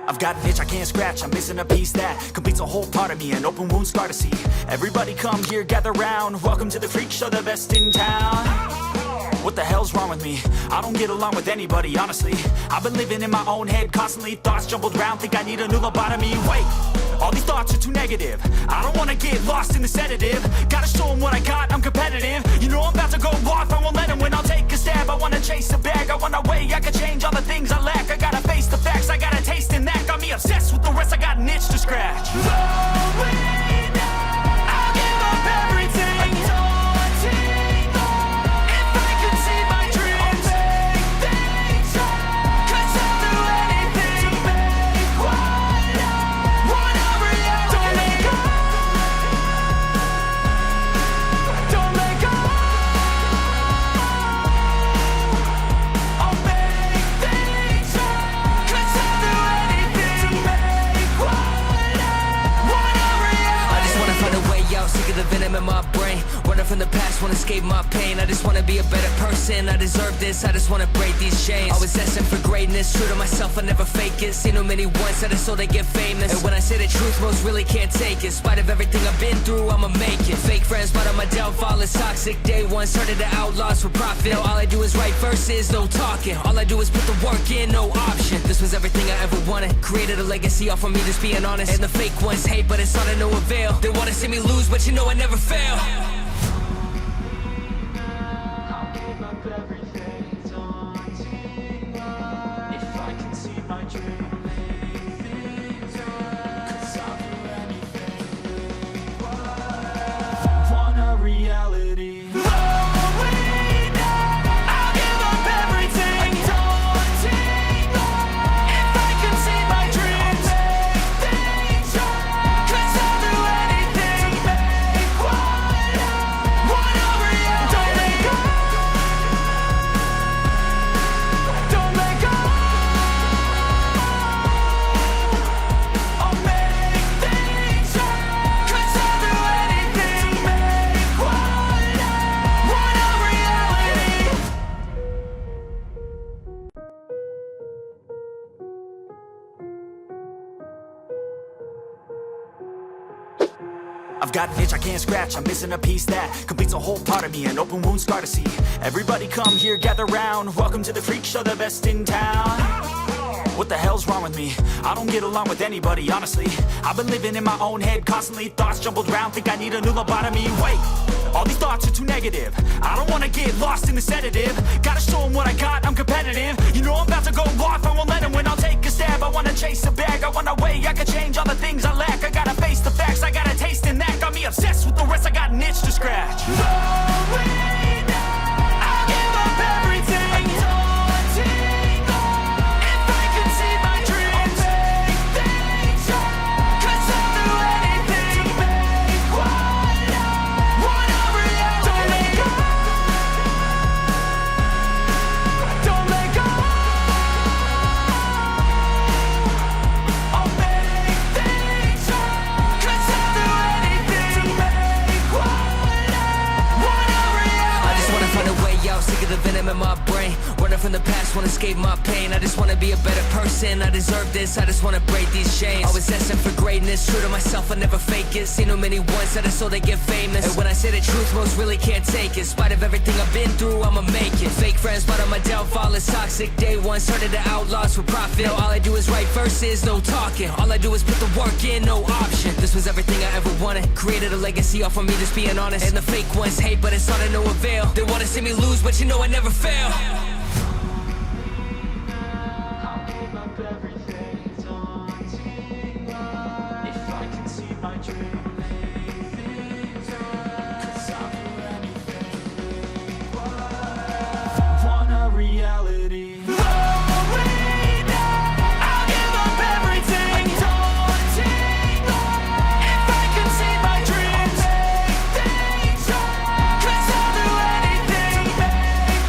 I've got an itch I can't scratch, I'm missing a piece that completes a whole part of me, an open wound scar to see. Everybody come here, gather round, welcome to the freak show, the best in town. What the hell's wrong with me? I don't get along with anybody, honestly. I've been living in my own head constantly, thoughts jumbled round, think I need a new lobotomy. Wait, all these thoughts are too negative. I don't wanna get lost in the sedative. Gotta show them what I got, I'm competitive. You know I'm about to go off, I won't let them win. I'll take a stab, I wanna chase a bag. I wanna weigh, I can change all the things I lack. I gotta face the facts, I got a taste in that. Got me obsessed with the rest, I got an itch to scratch. I'll give up everything. If I could see my dreams, cause I'll do anything to make one a reality. Don't let go. I'll make things right, cause I'll do anything to make one a reality. I just wanna find a way out, sick of the venom in my brain. Running from the past, wanna escape my pain. I just wanna be a better person, I deserve this. I just wanna break these chains. Always destined for greatness, true to myself, I never fake it. Seen too many once that is so they get famous. And when I say the truth, most really can't take it. In spite of everything I've been through, I'ma make it. Fake friends, but on my downfall is toxic. Day one, started to outlaws for profit. Now all I do is write verses, no talking. All I do is put the work in, no option. This was everything I ever wanted. Created a legacy off of me, just being honest. And the fake ones hate, but it's all to no avail. They wanna see me lose, but you know I never fail. I'll give up everything, daunting. If I can see my dream, cause I'll do anything. Want a reality. I'll give up everything, daunting. If I can see my dreams, cause I'll do anything to make one a reality. Don't let go. Don't let go. I'll make things right, cause I'll do anything to make one a reality. I've got an itch I can't scratch, I'm missing a piece that completes a whole part of me, an open wound scar to see. Everybody come here, gather round, welcome to the freak show, the best in town. What the hell's wrong with me? I don't get along with anybody, honestly. I've been living in my own head constantly, thoughts jumbled round, think I need a new lobotomy. Wait, all these thoughts are too negative. I don't wanna get lost in the sedative. Gotta show them what I got, I'm competitive. You know I'm about to go off, I won't let them win. I'll take a stab, I wanna chase a bag. I wanna weigh, I can change all the things I lack. I gotta face the facts, I got a taste in that. Got me obsessed with the rest, I got an itch to scratch. I'll give up everything, daunting. If I can see my dreams, cause I'll do anything to make one a reality. Don't let go. Don't let go. I'll make things right, cause I'll do anything to make one a reality. I just wanna find a way out, sick of the venom in my brain. Running from the past, wanna escape my pain. I just wanna be a better person, I deserve this. I just wanna break these chains. Always destined for greatness, true to myself, I never fake it. Seen too many once that is so they get famous. And when I say the truth, most really can't take it. In spite of everything I've been through, I'ma make it. Fake friends, but on my downfall is toxic. Day one, started to outlaws for profit. Now all I do is write verses, no talking. All I do is put the work in, no option. This was everything I ever wanted. Created a legacy off of me, just being honest. And the fake ones hate, but it's all to no avail. They wanna see me lose, but you know I never fail. I'll give up everything, daunting. If I can see my dream, cause I'll do anything. Want a reality. I'll give up everything, daunting. If I can see my dreams, cause I'll do anything to make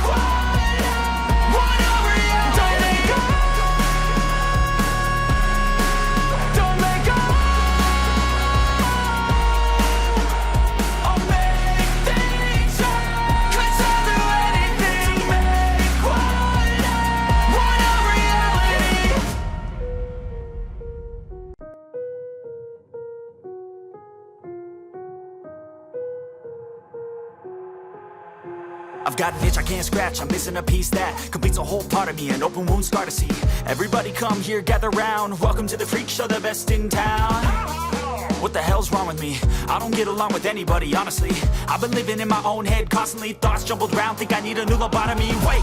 I've got an itch I can't scratch, I'm missing a piece that completes a whole part of me, an open wound scar to see. Everybody come here, gather round, welcome to the freak show, the best in town. What the hell's wrong with me? I don't get along with anybody, honestly. I've been living in my own head constantly, thoughts jumbled round, think I need a new lobotomy. Wait,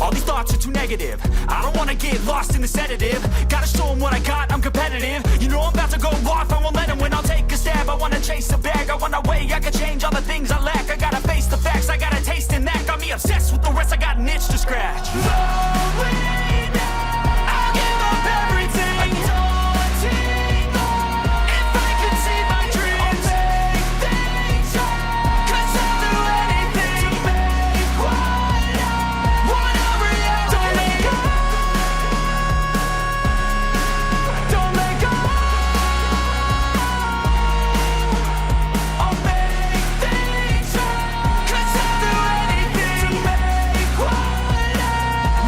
all these thoughts are too negative. I don't wanna get lost in the sedative. Gotta show them what I got, I'm competitive. You know I'm about to go off, I won't let them win, I'll take a stab. I wanna chase a bag, I want a way I can change all the things I lack. I gotta face the facts, I got a taste in that. Got me obsessed with the rest, I got an itch to scratch. Slowly now, I'll give up everything. Daunting if I could see my dreams. I'll make things right, 'cause I'll do anything to make what I want a reality. Don't let go. I'll make things right, 'cause I'll do anything to make what I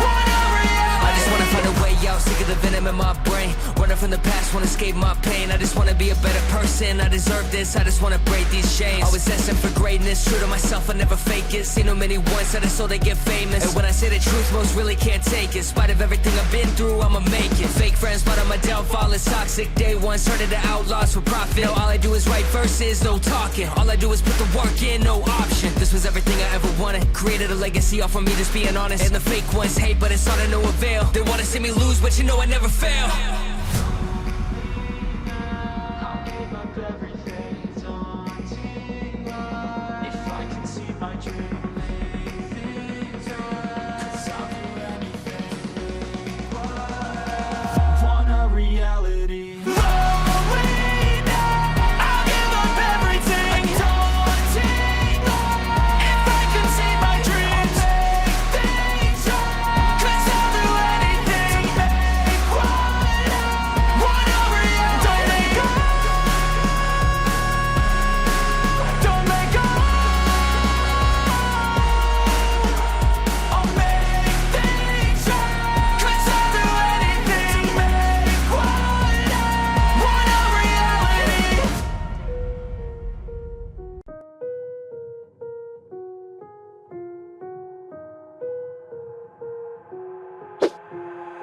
want a reality. I just wanna find a way out, sick of the venom in my brain. Running from the past, wanna escape my pain. I just wanna be a better person, I deserve this. I just wanna break these chains. Always asking for greatness, true to myself, I never fake it. Seen too many once, that is so they get famous. And when I say the truth, most really can't take it. In spite of everything I've been through, I'ma make it. Fake friends, but on my downfall is toxic. Day one, started to outlaws for profit. Now all I do is write verses, no talking. All I do is put the work in, no option. This was everything I ever wanted. Created a legacy off of me, just being honest. And the fake ones hate, but it's all to no avail. They wanna see me lose, but you know I never fail. I'll give up everything, daunting if I can see my dream. Make things right, 'cause I'll do anything. Want a reality. Slowly now, I'll give up everything. Daunting if I can see my dreams. Make things right, 'cause I'll do anything to make what I want a reality. Don't let go. Don't let go. I'll make things right, 'cause I'll do anything to make what I want a reality.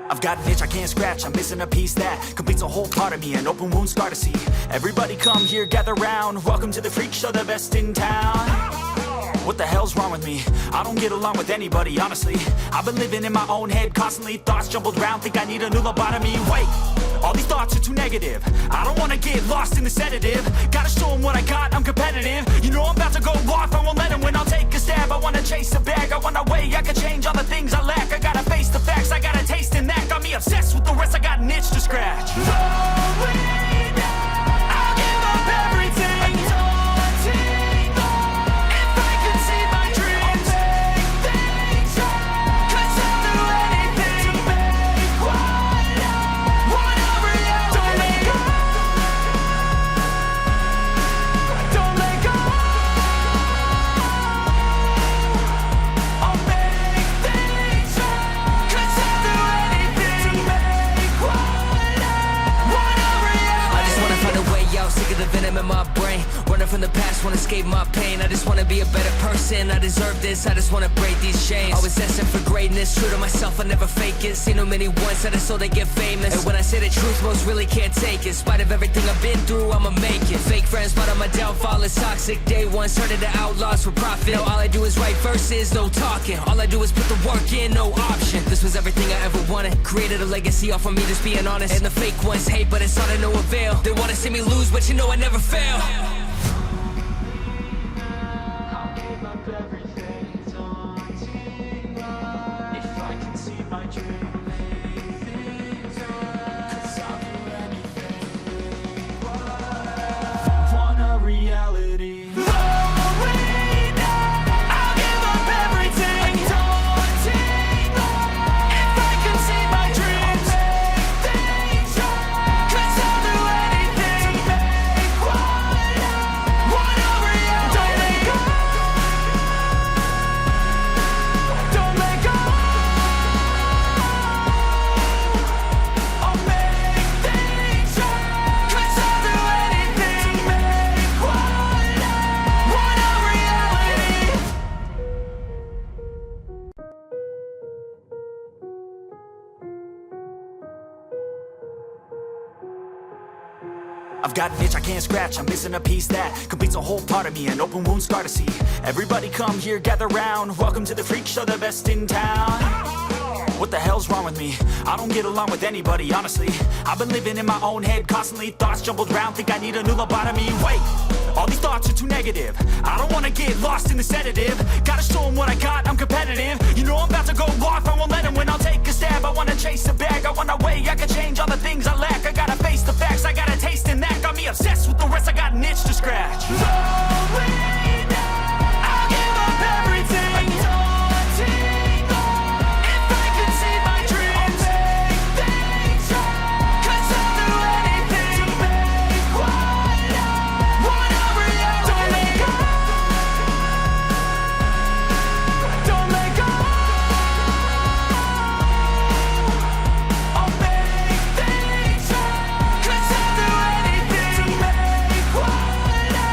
I've got an itch I can't scratch, I'm missing a piece that completes a whole part of me, an open wound scar to see. Everybody come here, gather round, welcome to the freak show, the best in town. What the hell's wrong with me? I don't get along with anybody, honestly. I've been living in my own head constantly, thoughts jumbled round, think I need a new lobotomy. Wait, all these thoughts are too negative. I don't wanna get lost in the sedative. Gotta show them what I got, I'm competitive. You know I'm about to go off, I won't let them win, I'll take a stab. I wanna chase a bag, I want a way I can change all the things I lack. I gotta face the facts, I got a taste in that. Got me obsessed with the rest, I got an itch to scratch. Slowly now, I'll give up everything. Daunting if I could see my dreams. Make things right, 'cause I'll do anything to make what I want a reality. Don't let go. Don't let go. I'll make things right, 'cause I'll do anything to make what I want a reality. I just wanna find a way out, sick of the venom in my brain. Running from the past, wanna escape my pain. I just wanna be a better person, I deserve this. I just wanna break these chains. Always asking for greatness, true to myself, I never fake it. Seen too many once, that is so they get famous. And when I say the truth, most really can't take it. In spite of everything I've been through, I'ma make it. Fake friends, but on my downfall is toxic. Day one, started to outlaws for profit. Now all I do is write verses, no talking. All I do is put the work in, no option. This was everything I ever wanted. Created a legacy off of me, just being honest. And the fake ones hate, but it's all to no avail. They wanna see me lose, but you know I never fail. I'll give up everything, daunting if I can see my dream. Make things right, 'cause I'll do anything to make what I want a reality. Slowly now, I'll give up everything. Daunting if I can see my dreams. Make things right, 'cause I'll do anything to make what I I've got an itch I can't scratch, I'm missing a piece that completes a whole part of me, an open wound scar to see. Everybody come here, gather round, welcome to the freak show, the best in town. What the hell's wrong with me? I don't get along with anybody, honestly. I've been living in my own head constantly, thoughts jumbled round, think I need a new lobotomy. Wait, all these thoughts are too negative. I don't wanna get lost in the sedative. Gotta show them what I got, I'm competitive. You know I'm about to go off, I won't let them win, I'll take a stab. I wanna chase a bag, I want a way I can change all the things I lack. I gotta face the facts, I got a taste in that. Got me obsessed with the rest, I got an itch to scratch. I'll give up everything. If I could see my dreams, make things right. 'Cause I'll do anything to make what I wanna reality. Don't let go. Don't let go. I'll make things right. 'Cause I'll do anything to make what I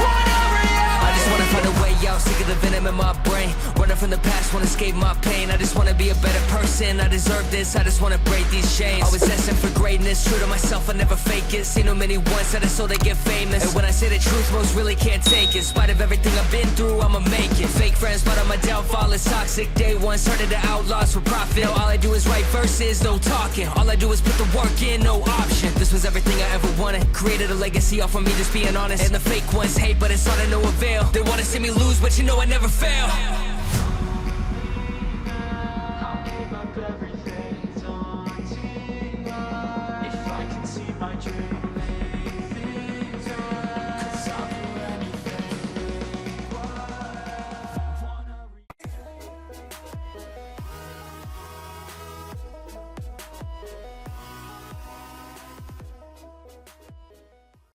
wanna reality. I just wanna find a way out, sick of the venom in my brain. Running from the past, wanna escape my pain. I just wanna be a better person, I deserve this. I just wanna break these chains. Always asking for greatness, true to myself, I never fake it. Seen too many once that I so they get famous. And when I say the truth, most really can't take it. In spite of everything I've been through, I'ma make it. Fake friends, but on my downfall is toxic. Day one, started to outlaws for profit. Now all I do is write verses, no talking. All I do is put the work in, no option. This was everything I ever wanted. Created a legacy off of me just being honest. And the fake ones hate, but it's all to no avail. They wanna see me lose, but you know I never fail. I'll give up everything, daunting. If I can see my dreams.